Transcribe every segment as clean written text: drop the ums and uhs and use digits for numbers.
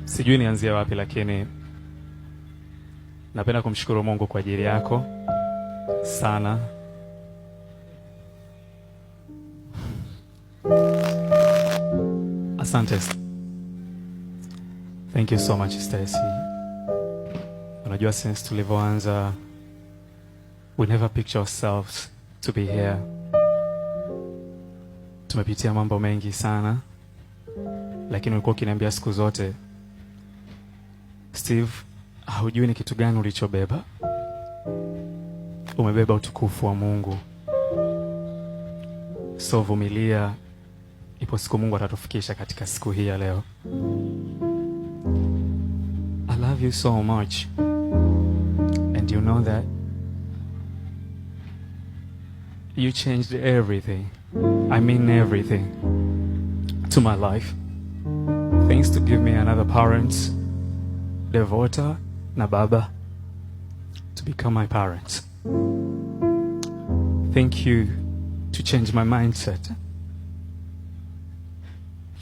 Sijui nianzie wapi, lakini napenda kumshukuru Mungu kwa ajili yako sana. Asante. Thank you so much Stacy. Unajua since tulivyoanza, we never picture ourselves to be here. Tumepitia mambo mengi sana, lakini ulikuwa ukiniambia siku zote, Steve, haujui ni kitu gani ulichobeba. Umebeba utukufu wa Mungu. So vumilia, ipo siku Mungu atatufikisha katika siku hii ya leo. I love you so much. And you know that you changed everything. I mean everything to my life. Thanks to give me another parent, Devota na Baba, to become my parents. Thank you to change my mindset.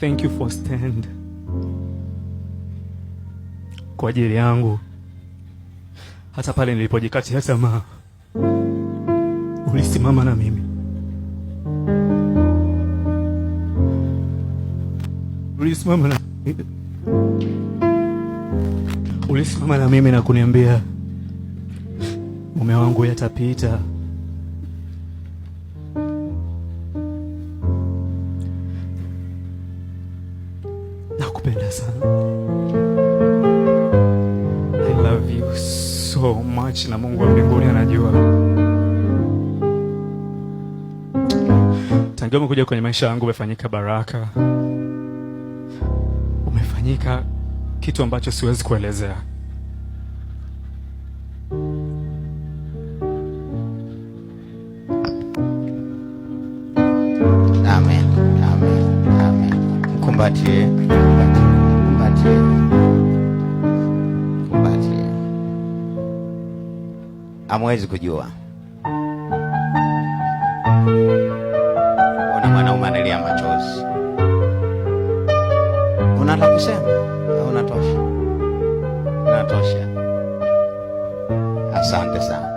Thank you for stand kwa ajili yangu. Hata pale nilipojikatia tamaa, ulisimama na mimi. Ulisimama na mimi na kuniambia, mume wangu yatapita. Nakupenda sana. I love you so much, na Mungu wa mbinguni anajua. Tangia umekuja kwenye maisha yangu umefanyika baraka. Umefanyika kitu ambacho siwezi kuelezea. Amen. Amen. Amen. Mkumbatie. Mkumbatie. Mkumbatie. Hamwezi kujua. Ona mwanaume analia machozi. Unataka kusema? Au unatosha? Unatosha. Asante sana.